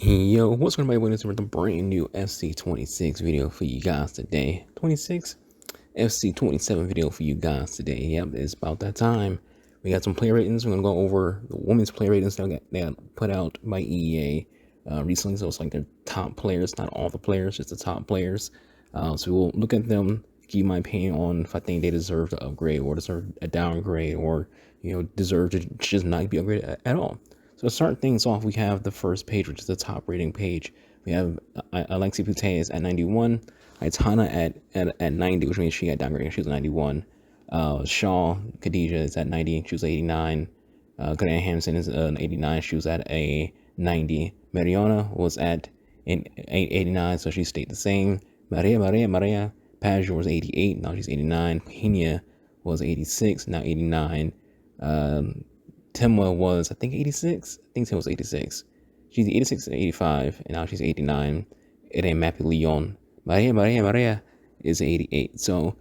Yo, what's going on, everybody? Welcome to the brand new FC26 video for you guys today. 26 FC27 video for you guys today. Yep, it's about that time. We got some player ratings. We're gonna go over the women's player ratings that got put out by EA recently. So it's like their top players, not all the players, just the top players. So we'll look at them, give my opinion on if I think they deserve to upgrade or deserve a downgrade, or deserve to just not be upgraded at all. So to start things off, we have the first page, which is the top rating page. We have Alexia Putellas at 91, Aitana at 90, which means she got downgraded. She was 91. Shaw Khadija is at 90. She was 89. Glenn Hampson is 89. She was at a 90. Mariana was at 89, so she stayed the same. Maria Pajor was 88. Now she's 89. Pena was 86. Now 89. Timwa was, I think, 86. I think Tim was 86. She's 86 and 85, and now she's 89. It ain't Mappy Leon. Maria is 88. So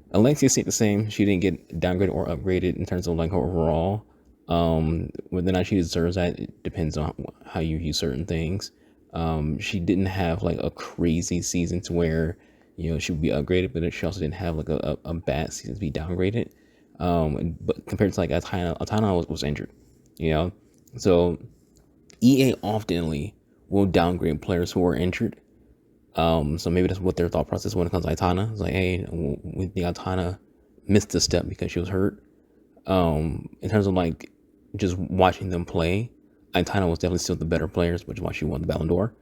Alexia stayed the same. She didn't get downgraded or upgraded in terms of like her overall. Whether or not she deserves that, it depends on how you view certain things. She didn't have like a crazy season to where she would be upgraded, but she also didn't have like a bad season to be downgraded. But compared to like Atana was injured, so EA oftenly will downgrade players who are injured. So maybe that's what their thought process when it comes to Aitana. It's like, hey, we think Aitana missed a step because she was hurt. In terms of like just watching them play, Aitana was definitely still the better players, which is why she won the Ballon d'Or.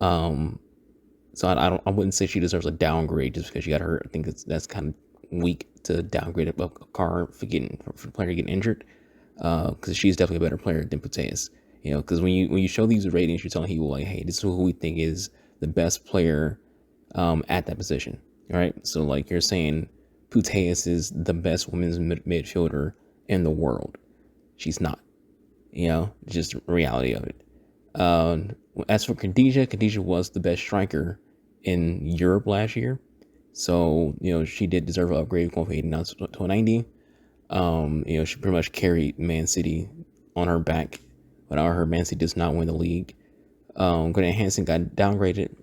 So I wouldn't say she deserves a downgrade just because she got hurt. I think that's kind of weak to downgrade a car for the player getting injured, because she's definitely a better player than Putellas. Because when you show these ratings, you're telling people like, hey, this is who we think is the best player at that position. All right, so like you're saying Putellas is the best women's midfielder in the world. She's not. Just the reality of it. As for Khadija was the best striker in Europe last year. So, she did deserve an upgrade going from 89 to a 90. She pretty much carried Man City on her back. Without her, Man City does not win the league. Glenn Hansen got downgraded.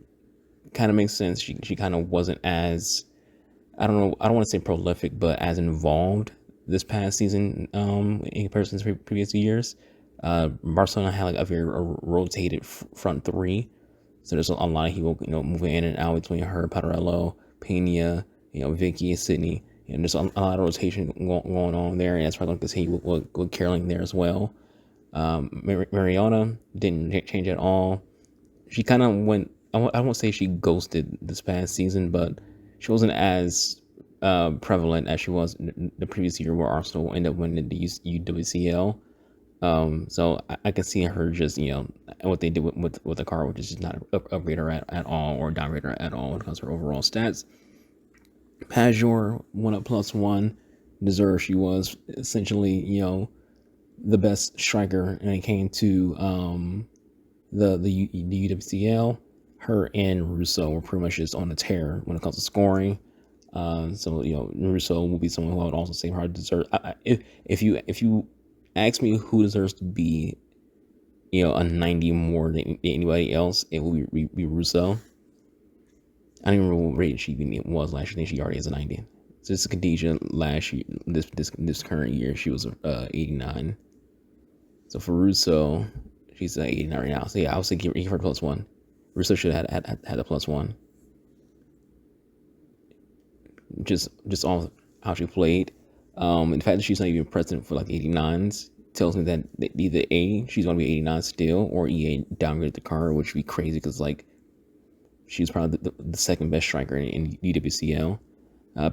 Kind of makes sense. She kind of wasn't as, I don't want to say prolific, but as involved this past season in comparison to previous years. Barcelona had like a very rotated front three. So there's a lot of people, moving in and out between her, Padarello, Pena, Vicky, Sydney. There's a lot of rotation going on there, and that's probably like to see with Caroline there as well. Mariana didn't change at all. She kind of went. I won't say she ghosted this past season, but she wasn't as prevalent as she was the previous year, where Arsenal ended up winning the UWCL. So I can see her just, what they did with the car, which is just not upgrade her at all or downgrade her at all when it comes to her overall stats. Pajor went up +1. Deserved. She was essentially, the best striker when it came to the UWCL. Her and Russo were pretty much just on a tear when it comes to scoring. So Russo will be someone who I would also say her deserve. If you ask me who deserves to be, a 90 more than anybody else, it will be Russo. I don't even remember what rating she was last year. I think she already has a 90. So this is Khadija last year. This current year, she was 89. So for Russo, she's 89 right now. So yeah, I would say give her +1. Russo should have had a +1. Just all how she played. And the fact that she's not even present for like 89s tells me that either A, she's going to be 89 still, or EA downgraded the card, which would be crazy because like she's probably the second best striker in UWCL.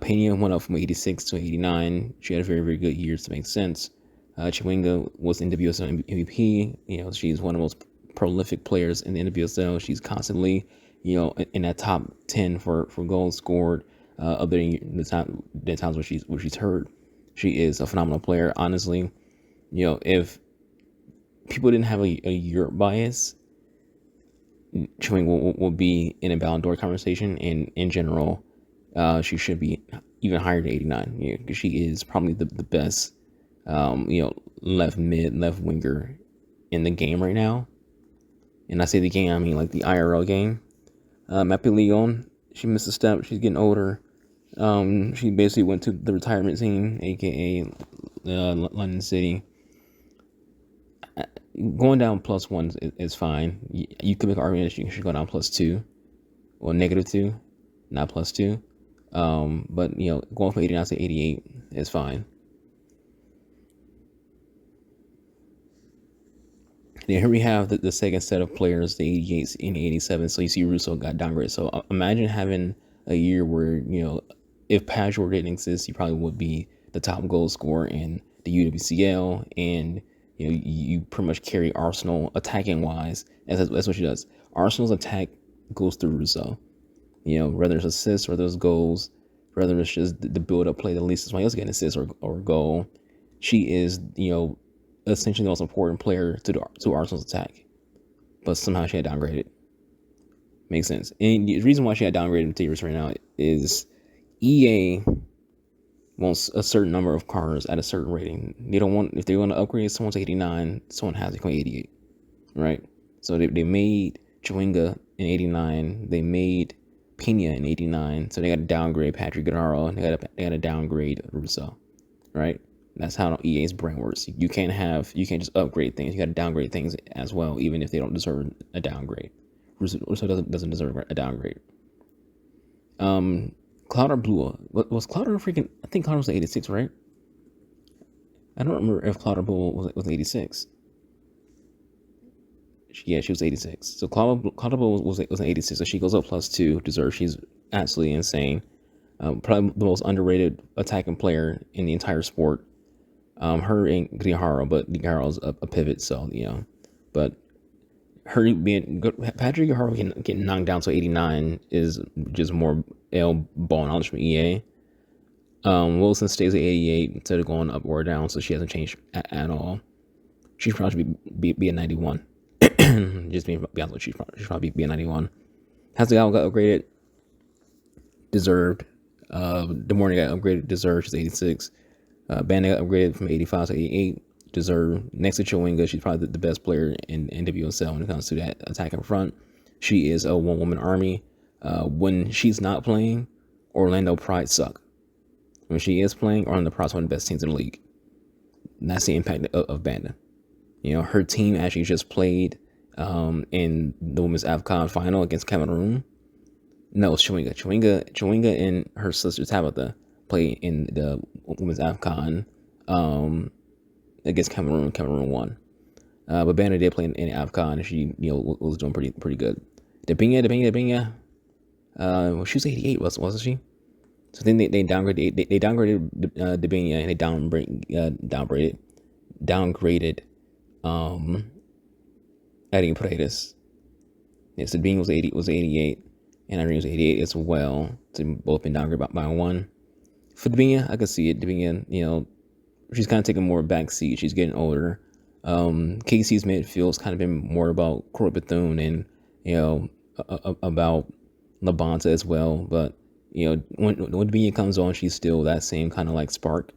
Pena went up from 86 to 89. She had a very, very good year, to make sense. Chiwenga was NWSL MVP. She's one of the most prolific players in the NWSL. She's constantly, in that top 10 for goals scored. Other than the times where she's hurt, she is a phenomenal player. Honestly, if people didn't have a Europe bias, Chiwenga will be in a Ballon d'Or conversation, and in general, she should be even higher than 89. Because she is probably the best, left mid, left winger in the game right now. And I say the game, I mean like the IRL game. Mappy Leon, she missed a step. She's getting older. She basically went to the retirement team, aka London City. Going down +1 is fine. You could make an argument that you should go down +2 or -2, not +2. But going from 89 to 88 is fine. Then here we have the second set of players, the 88s and the 87. So you see Russo got downgraded. So imagine having a year where, if Pajor didn't exist, he probably would be the top goal scorer in the UWCL. And, you pretty much carry Arsenal attacking wise. That's what she does. Arsenal's attack goes through Russo. Whether it's assists, whether it's goals, whether it's just the build up play, the least somebody else getting assists or goal. She is, essentially the most important player to Arsenal's attack, but somehow she had downgraded. Makes sense. And the reason why she had downgraded materials right now is EA wants a certain number of cars at a certain rating. They don't want, if they want to upgrade someone to 89, someone has to go 88, right? So they made Chewinga in 89. They made Pena in 89. So they got to downgrade Patrick Guerrero, and they got to downgrade Russo, right? That's how EA's brain works. You can't just upgrade things. You got to downgrade things as well, even if they don't deserve a downgrade. Russo doesn't deserve a downgrade. Cloud or Blue? Was Cloud or freaking? I think Cloud was 86, right? I don't remember if Cloud or Blue was 86. Yeah, she was 86. So Cloud or Blue was 86. So she goes up +2. Deserve. She's absolutely insane. Probably the most underrated attacking player in the entire sport. Her and Guerrero, but Guerrero's a pivot, so but her being good, Patrick Guerrero getting knocked down to 89 is just more ball knowledge from EA. Wilson stays at 88 instead of going up or down, so she hasn't changed at all. She's probably be a 91. Just being honest with you, she's probably be a 91. Hasegawa got upgraded, deserved. The morning got upgraded, deserved. She's 86. Bandit got upgraded from 85 to 88. Deserved. Next to Chewinga, she's probably the best player in WSL when it comes to that attack in front. She is a one-woman army. When she's not playing, Orlando Pride suck. When she is playing, Orlando Pride's one of the best teams in the league. And that's the impact of Bandit. Her team actually just played in the Women's AFCON final against Cameroon. No, it's Chewinga. Chewinga and her sister Tabitha played in the Women's AFCON against Cameroon. Cameroon won. But Banner did play in AFCON, and she was doing pretty good. Debinha. Well, she was 88, wasn't she? So then they downgraded Debinha, and they downgraded Eddie Paredes. Yes, Debinha was 88, and Irene was 88 as well. So both been downgraded by one. For Debinha, I could see it. Debinha, she's kind of taking more back seat. She's getting older. KC's midfield's kind of been more about Corey Bethune and about Labonta as well. But when Debinha comes on, she's still that same kind of like spark.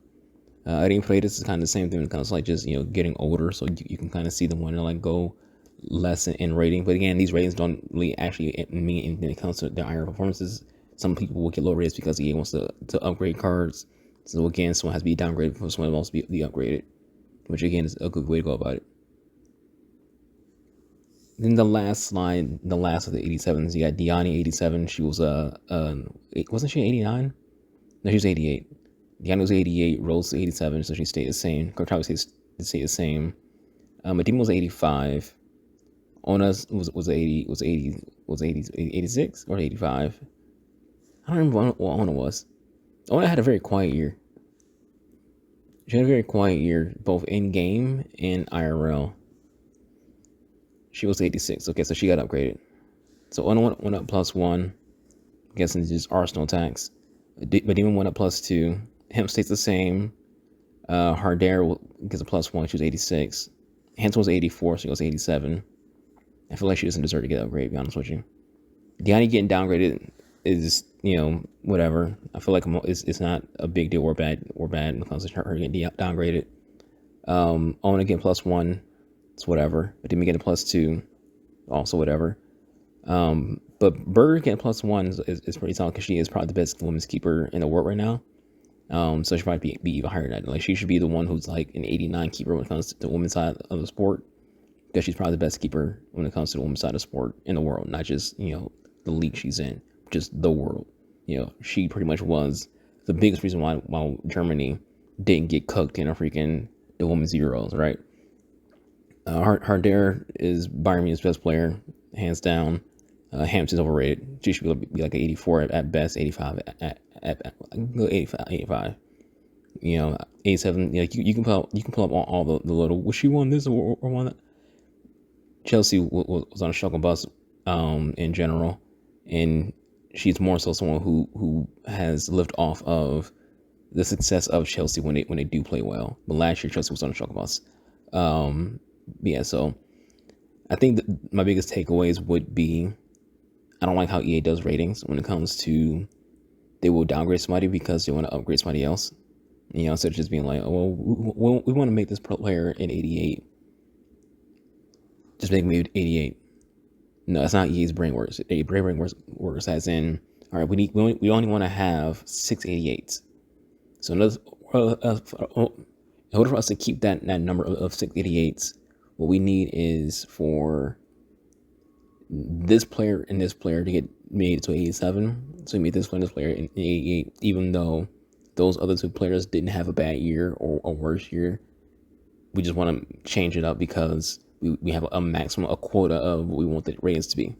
I think Paredes is kind of the same thing when it comes to like just getting older, so you can kind of see them want to like go less in rating. But again, these ratings don't really actually mean anything when it comes to their IR performances. Some people will get low ratings because EA wants to upgrade cards. So again, someone has to be downgraded for someone else to be upgraded, which again is a good way to go about it. Then the last slide, the last of the 87s, you got Diani 87. She was wasn't she 89? No, she was 88. Diani was 88, Rose 87, so she stayed the same. Kartawi stayed the same. Medina was 85. Ona's was 86 or 85. I don't remember what Ona was. Ona had a very quiet year. She had a very quiet year, both in game and IRL. She was 86. Okay, so she got upgraded. So Ona went up +1. I'm guessing it's just Arsenal tax. Medina went up +2. Hemp stays the same. Hardare gets a +1. She was 86. Hanson was 84. She goes 87. I feel like she doesn't deserve to get upgraded, to be honest with you. Diani getting downgraded is, whatever. I feel like it's not a big deal or bad when it comes to her getting downgraded. Ona getting +1, it's whatever. But then we get a +2. also whatever. But Berger getting +1 is pretty solid because she is probably the best women's keeper in the world right now. So she might be even higher than that. Like she should be the one who's like an 89 keeper when it comes to the women's side of the sport. Because she's probably the best keeper when it comes to the women's side of sport in the world, not just the league she's in, just the world. She pretty much was the biggest reason why Germany didn't get cooked in a freaking the women's Euros, right? Harder is Bayern Munich's best player, hands down. Hampton's overrated. She should be like an 84 at best, 85 at 85, 85. 87. You can pull up all the little. Was she won this or won that? Chelsea was on a struggle bus, in general, and she's more so someone who has lived off of the success of Chelsea when they do play well. But last year Chelsea was on a struggle bus. Yeah, so I think that my biggest takeaways would be I don't like how EA does ratings when it comes to they will downgrade somebody because they want to upgrade somebody else. Instead of just being like, oh, well, we want to make this player an 88. Just make me 88. No, that's not EA's brain works. Brain works as in, all right, we only want to have 688s. So in order for us to keep that number of 688s, what we need is for this player and this player to get made to 87. So we made this player and this player in 88, even though those other two players didn't have a bad year or a worse year. We just want to change it up because we have a maximum, a quota of what we want the ratings to be.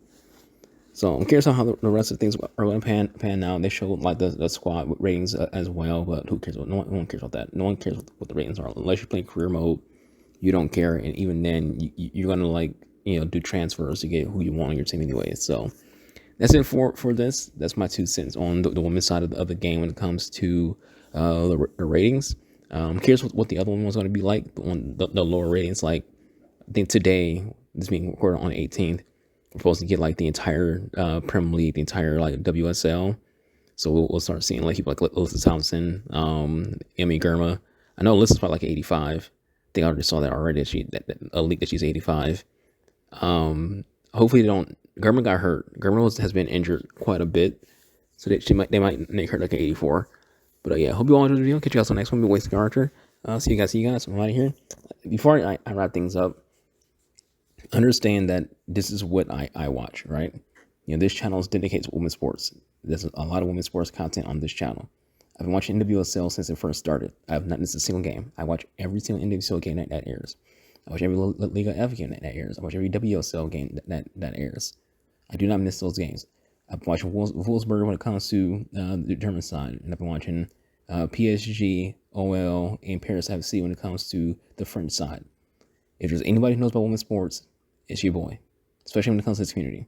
So I'm curious on how the rest of things are going to pan out. They showed like the squad ratings as well, but who cares? No one cares about that. No one cares what the ratings are unless you're playing career mode. You don't care, and even then, you're gonna like do transfers to get who you want on your team anyway. So that's it for this. That's my 2 cents on the women's side of the game when it comes to the ratings. I'm curious what the other one was going to be like on the lower ratings. Like I think today, this being recorded on the 18th, we're supposed to get like the entire Premier League, the entire like WSL. So we'll start seeing like people like Alyssa Thompson, Emmy Germa. I know Alyssa's probably like 85. I think I already saw that already. That a leak that she's 85. Hopefully they don't. Germa got hurt. Germa has been injured quite a bit, so they might make her like an 84. But yeah, hope you all enjoyed the video. Catch you guys on the next one. Be wasting Archer. See you guys. I'm out of here. Before I wrap things up, understand that this is what I watch, right? This channel is dedicated to women's sports. There's a lot of women's sports content on this channel. I've been watching NWSL since it first started. I have not missed a single game. I watch every single NWSL game that airs. I watch every Liga F game that airs. I watch every WSL game that airs. I do not miss those games. I've been watching Wolfsburg when it comes to the German side, and I've been watching PSG, OL, and Paris FC when it comes to the French side. If there's anybody who knows about women's sports, it's your boy, especially when it comes to this community.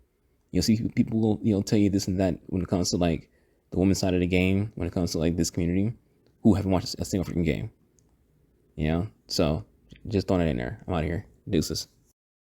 You'll see people will tell you this and that when it comes to like the women's side of the game, when it comes to like this community, who haven't watched a single freaking game. So just throwing it in there. I'm out of here. Deuces.